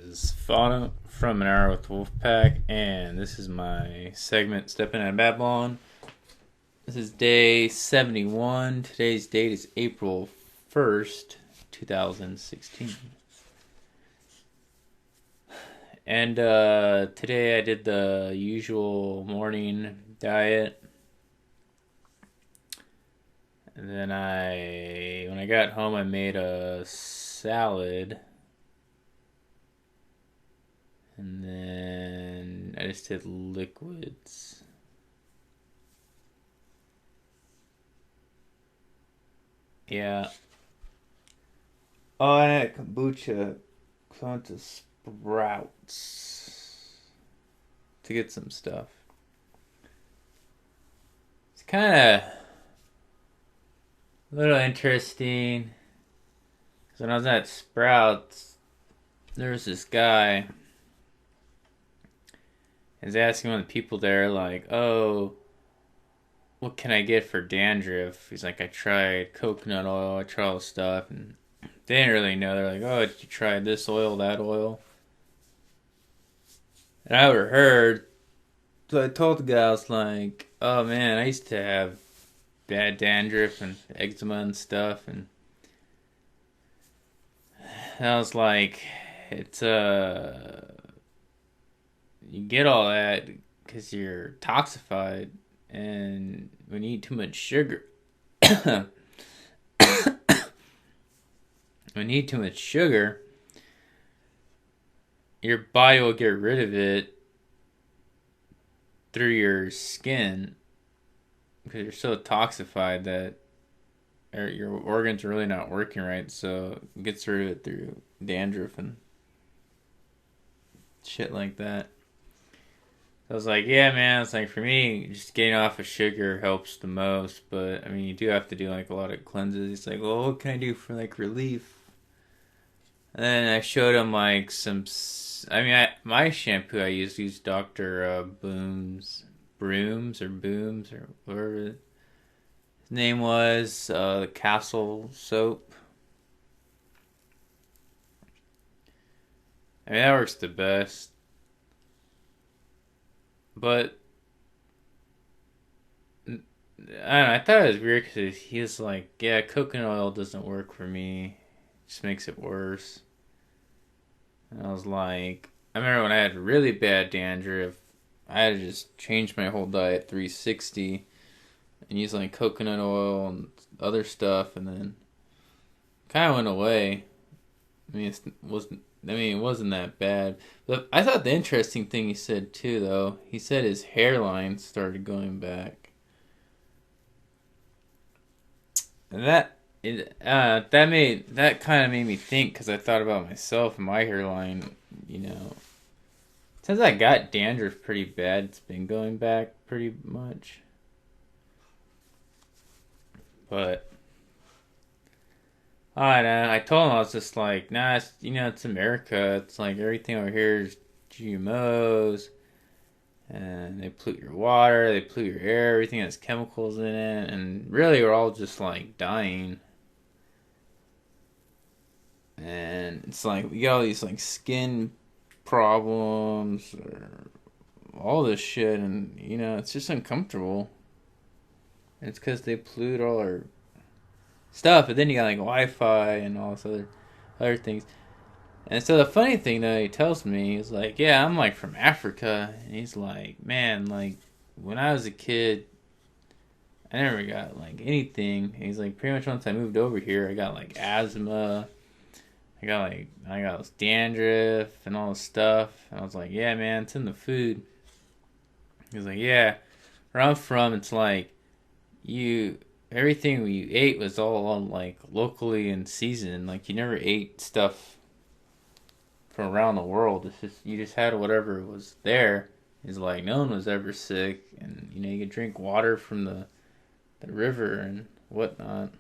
is Fano from An Hour with Wolfpack, and this is my segment, Steppin at Babylon. This is day 71. Today's date is April 1st, 2016. And today I did the usual morning diet. And then when I got home, I made a salad. And then I just did liquids. Yeah. Oh, I had kombucha. So I went to Sprouts to get some stuff. It's kind of a little interesting. Because when I was at Sprouts, there was this guy. I was asking one of the people there, like, oh, what can I get for dandruff? He's like, I tried coconut oil, I tried all this stuff, and they didn't really know. They're like, oh, did you try this oil, that oil? And I overheard, so I told the guy, I was like, oh man, I used to have bad dandruff and eczema and stuff, and I was like, it's you get all that because you're toxified, and when you eat too much sugar, when you eat too much sugar, your body will get rid of it through your skin because you're so toxified that your organs are really not working right, so it gets rid of it through dandruff and shit like that. I was like, yeah, man, it's like for me, just getting off of sugar helps the most, but I mean, you do have to do like a lot of cleanses. He's like, well, what can I do for like relief? And then I showed him like my shampoo I used Dr. Brooms or whatever his name was, the Castle soap. I mean, that works the best. But I don't know, I thought it was weird because he was like, yeah, coconut oil doesn't work for me. It just makes it worse. And I was like, I remember when I had really bad dandruff, I had to just change my whole diet 360 and use like coconut oil and other stuff, and then kind of went away. I mean, it wasn't that bad. But I thought the interesting thing he said too, though, he said his hairline started going back, and that kind of made me think, because I thought about myself and my hairline. Since I got dandruff pretty bad, it's been going back pretty much. But I know. I told him, I was just like, nah, it's America. It's like everything over here is GMOs, and they pollute your water, they pollute your air, everything has chemicals in it, and really we're all just like dying. And it's like we got all these like skin problems, or all this shit, and it's just uncomfortable. And it's because they pollute all our stuff, but then you got like Wi-Fi and all this other things. And so the funny thing that he tells me is like, yeah, I'm like from Africa, and he's like, man, like when I was a kid, I never got like anything. And he's like, pretty much once I moved over here, I got like asthma, I got this dandruff and all this stuff. And I was like, yeah, man, it's in the food. He's like, yeah, where I'm from, it's like everything you ate was all like locally in season. Like you never ate stuff from around the world. It's just you just had whatever was there. He's like, no one was ever sick, and you could drink water from the river and whatnot.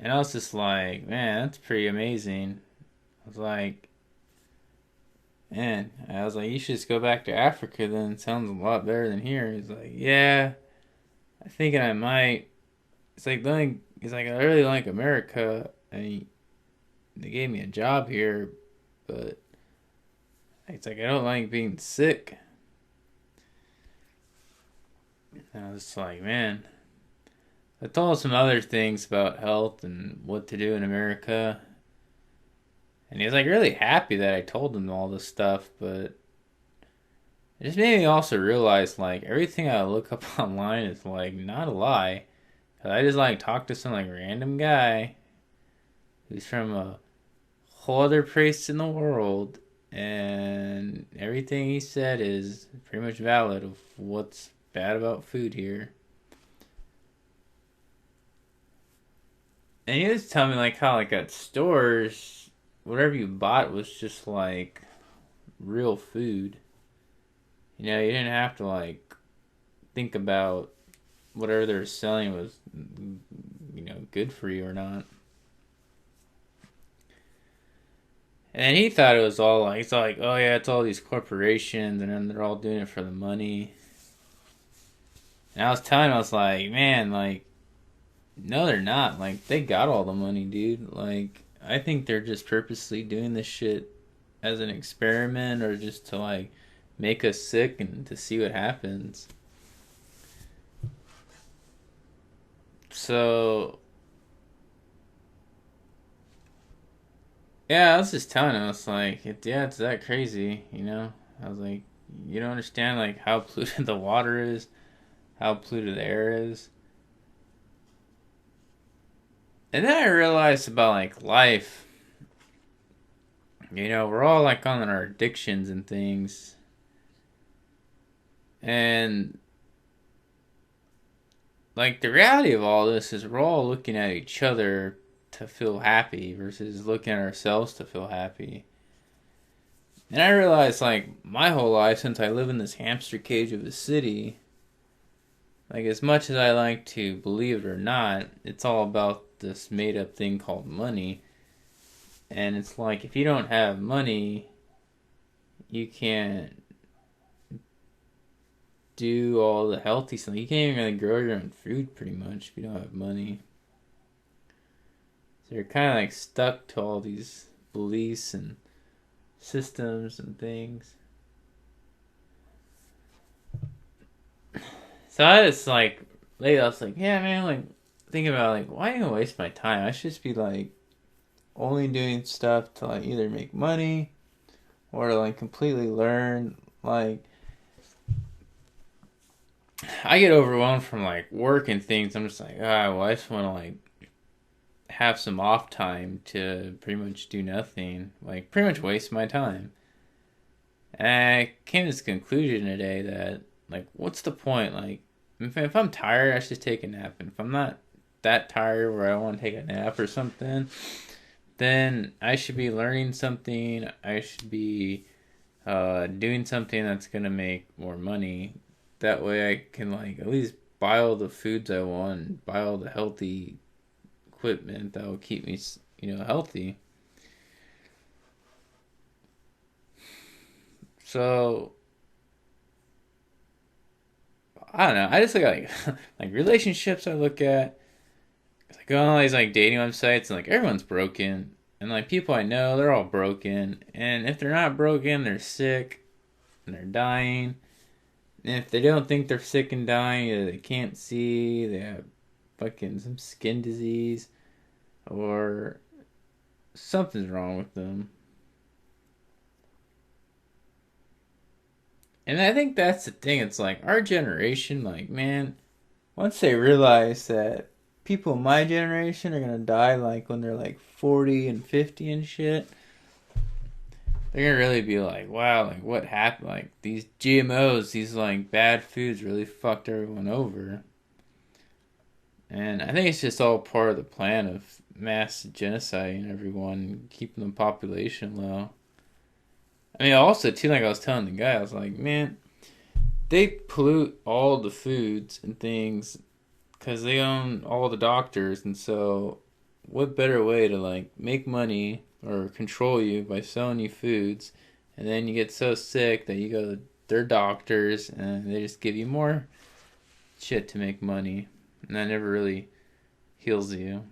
And I was just like, man, that's pretty amazing. I was like, you should just go back to Africa then. It sounds a lot better than here. He's like, yeah, I think I might. It's like, I really like America. they gave me a job here, but it's like I don't like being sick. And I was like, man, I told him some other things about health and what to do in America. And he was like really happy that I told him all this stuff, but it just made me also realize like everything I look up online is like not a lie. Cause I just like talked to some like random guy who's from a whole other place in the world, and everything he said is pretty much valid of what's bad about food here. And he was telling me like how like at stores, whatever you bought was just like real food. You know, you didn't have to like think about whatever they were selling was, good for you or not. And he thought it was all like, he's like, oh yeah, it's all these corporations and then they're all doing it for the money. And I was telling him, I was like, man, like, no, they're not. Like, they got all the money, dude. Like, I think they're just purposely doing this shit as an experiment or just to, like, make us sick and to see what happens. So, yeah, I was just telling him, I was like, yeah, it's that crazy, you know? I was like, you don't understand, like, how polluted the water is, how polluted the air is. And then I realized about, like, life. You know, we're all, like, on our addictions and things. And, like, the reality of all this is we're all looking at each other to feel happy versus looking at ourselves to feel happy. And I realized, like, my whole life, since I live in this hamster cage of a city, like, as much as I like to believe it or not, it's all about this made-up thing called money. And it's like, if you don't have money, you can't do all the healthy stuff. You can't even really grow your own food, pretty much, if you don't have money. So you're kind of, like, stuck to all these beliefs and systems and things. So I just like lately I was like, yeah, man, like thinking about like why am I gonna waste my time? I should just be like only doing stuff to like either make money or to like completely learn. Like I get overwhelmed from like work and things. I'm just like, well, I just want to like have some off time to pretty much do nothing, like pretty much waste my time. And I came to this conclusion today that like, what's the point? Like, if I'm tired, I should take a nap. And if I'm not that tired where I want to take a nap or something, then I should be learning something. I should be doing something that's gonna make more money. That way, I can like at least buy all the foods I want, buy all the healthy equipment that will keep me, healthy. So I don't know. I just look at like like relationships. I look at I go on all these like dating websites and like everyone's broken, and like people I know they're all broken, and if they're not broken, they're sick and they're dying. And if they don't think they're sick and dying, either they can't see, they have fucking some skin disease, or something's wrong with them. And I think that's the thing. It's like our generation, like, man, once they realize that people my generation are gonna die like when they're like 40 and 50 and shit, they're gonna really be like, wow, like what happened? Like these GMOs, these like bad foods really fucked everyone over. And I think it's just all part of the plan of mass genociding everyone, keeping the population low. I mean, also too, like I was telling the guy, I was like, man, they pollute all the foods and things because they own all the doctors, and so what better way to like make money or control you by selling you foods, and then you get so sick that you go to their doctors and they just give you more shit to make money, and that never really heals you.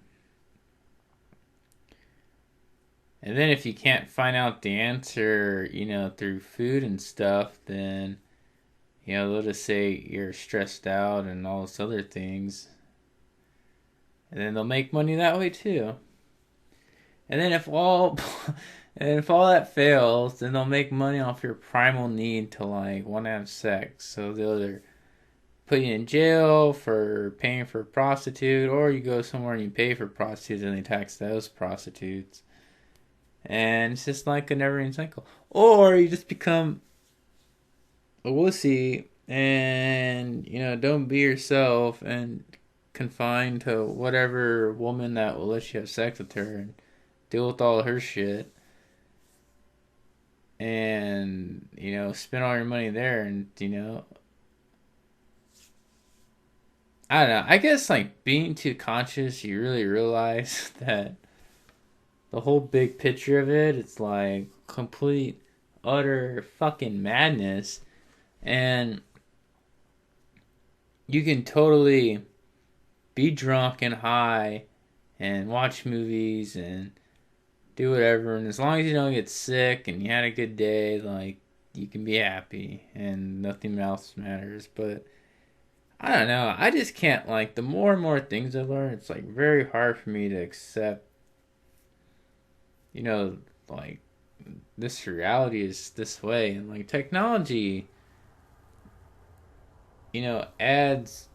And then if you can't find out the answer, through food and stuff, then, they'll just say you're stressed out and all those other things. And then they'll make money that way too. And then if all and if all that fails, then they'll make money off your primal need to like want to have sex. So they'll either put you in jail for paying for a prostitute, or you go somewhere and you pay for prostitutes and they tax those prostitutes. And it's just like a never-ending cycle. Or you just become a wussy and don't be yourself and confined to whatever woman that will let you have sex with her and deal with all her shit, and spend all your money there, and I don't know. I guess like being too conscious, you really realize that the whole big picture of it, it's like complete, utter fucking madness, and you can totally be drunk and high and watch movies and do whatever, and as long as you don't get sick and you had a good day, like, you can be happy and nothing else matters. But I don't know, I just can't, like, the more and more things I learn, it's like very hard for me to accept, like, this reality is this way. And like technology, adds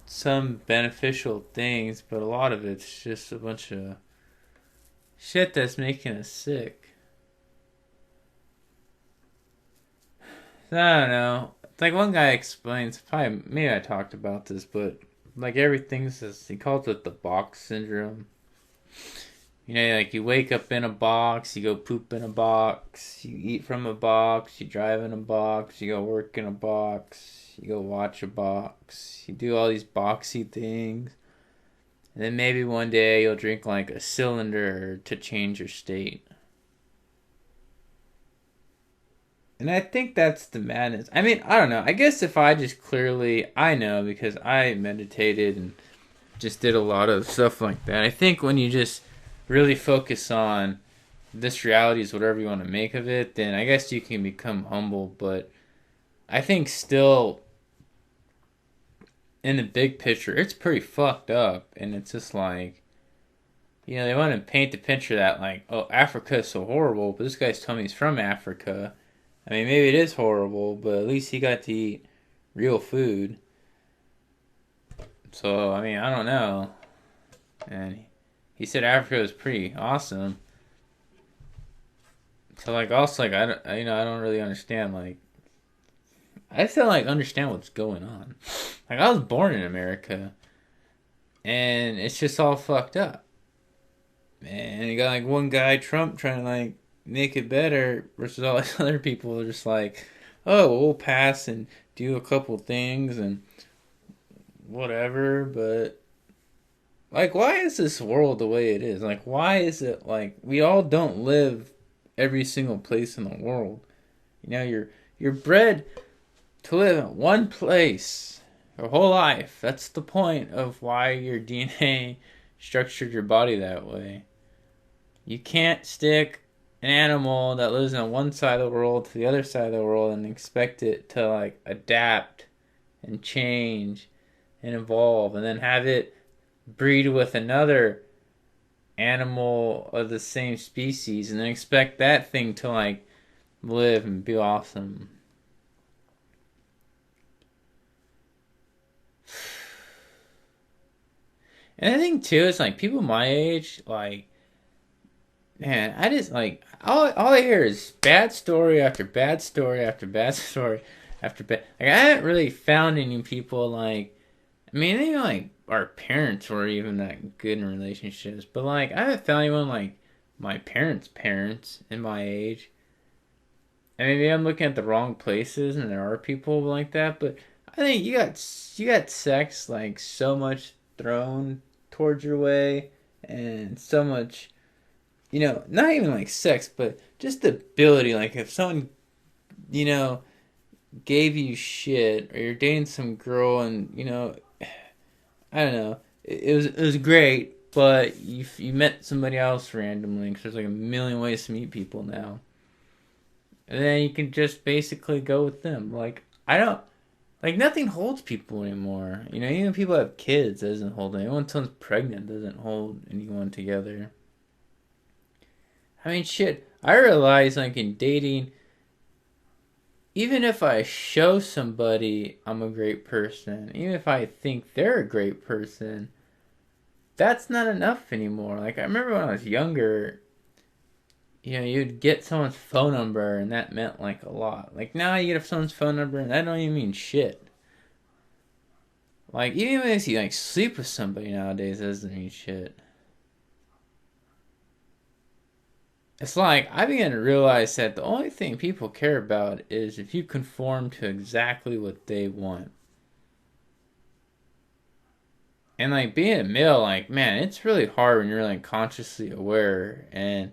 some beneficial things, but a lot of it's just a bunch of shit that's making us sick. So, I don't know. Like one guy explains, probably maybe I talked about this, but like everything's just, he calls it the box syndrome. Like you wake up in a box, you go poop in a box, you eat from a box, you drive in a box, you go work in a box, you go watch a box, you do all these boxy things. And then maybe one day you'll drink like a cylinder to change your state. And I think that's the madness. I mean, I don't know. I guess if I just clearly, I know because I meditated and just did a lot of stuff like that. I think when you just really focus on this reality is whatever you want to make of it, then I guess you can become humble. But I think still, in the big picture, it's pretty fucked up. And it's just like, they want to paint the picture that, like, oh, Africa is so horrible, but this guy's telling me he's from Africa. I mean, maybe it is horrible, but at least he got to eat real food. So, I mean, I don't know. And he said Africa was pretty awesome. So, like, also, like, I don't really understand, like, I still, like, understand what's going on. Like, I was born in America, and it's just all fucked up. And you got, like, one guy, Trump, trying to, like, make it better, versus all these other people are just like, oh, we'll pass and do a couple things and whatever, but like, why is this world the way it is? Like, why is it like we all don't live every single place in the world? You're bred to live in one place your whole life. That's the point of why your DNA structured your body that way. You can't stick an animal that lives on one side of the world to the other side of the world and expect it to like adapt and change and evolve, and then have it breed with another animal of the same species and then expect that thing to like live and be awesome. And I think too, it's like people my age, like, man, I just like all I hear is bad story after bad story after bad story after bad. Like, I haven't really found any people like, I mean, they like our parents were even that good in relationships, but like I haven't found anyone like my parents' parents in my age. And maybe I'm looking at the wrong places, and there are people like that. But I think you got sex like so much thrown towards your way, and so much, not even like sex, but just the ability. Like if someone, you know, gave you shit, or you're dating some girl, and I don't know, it was great, but you met somebody else randomly, because there's like a million ways to meet people now. And then you can just basically go with them. Like, I don't, like, nothing holds people anymore. You know, even people have kids, doesn't hold anyone. Someone's pregnant doesn't hold anyone together. I mean, shit, I realize, like, in dating, even if I show somebody I'm a great person, even if I think they're a great person, that's not enough anymore. Like, I remember when I was younger, you know, you'd get someone's phone number and that meant like a lot. Like, now you get someone's phone number and that don't even mean shit. Like, even if you like sleep with somebody nowadays, that doesn't mean shit. It's like I began to realize that the only thing people care about is if you conform to exactly what they want. And like being a male, like, man, it's really hard when you're like consciously aware. And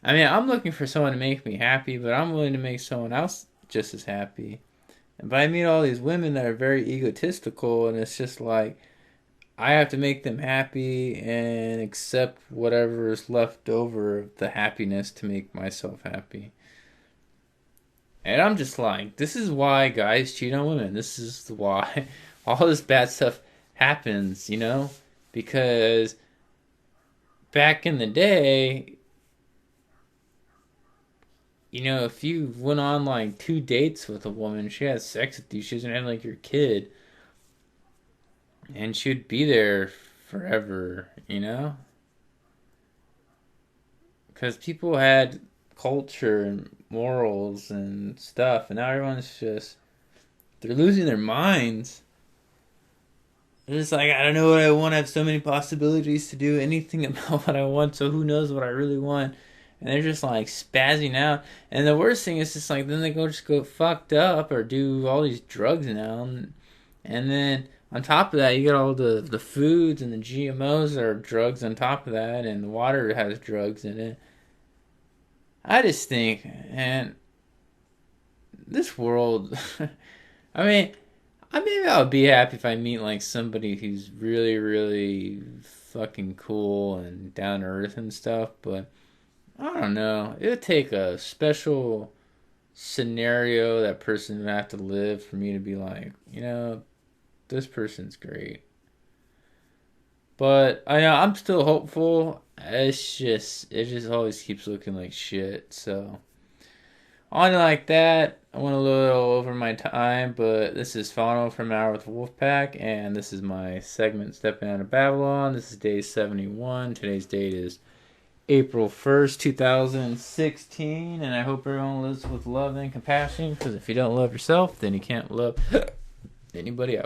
I mean, I'm looking for someone to make me happy, but I'm willing to make someone else just as happy. But I meet all these women that are very egotistical, and it's just like I have to make them happy and accept whatever is left over of the happiness to make myself happy. And I'm just like, this is why guys cheat on women. This is why all this bad stuff happens, you know? Because back in the day, you know, if you went on like 2 dates with a woman, she had sex with you, she was gonna have like your kid, and she'd be there forever, you know? Because people had culture and morals and stuff, and now everyone's just, they're losing their minds. They're just like, I don't know what I want. I have so many possibilities to do anything about what I want, so who knows what I really want. And they're just like spazzing out. And the worst thing is just like, then they go fucked up or do all these drugs now. And then on top of that, you get all the foods and the GMOs that are drugs on top of that, and the water has drugs in it. I just think, and this world, I mean, maybe I'll be happy if I meet like somebody who's really, really fucking cool and down to earth and stuff, but I don't know. It would take a special scenario that person would have to live for me to be like, you know, this person's great. But I know I'm still hopeful. It just always keeps looking like shit. So on like that, I went a little over my time, but this is Fano from Hour with Wolfpack, and this is my segment Stepping Out of Babylon. This is day 71. Today's date is April 1st, 2016, and I hope everyone lives with love and compassion, because if you don't love yourself, then you can't love anybody else.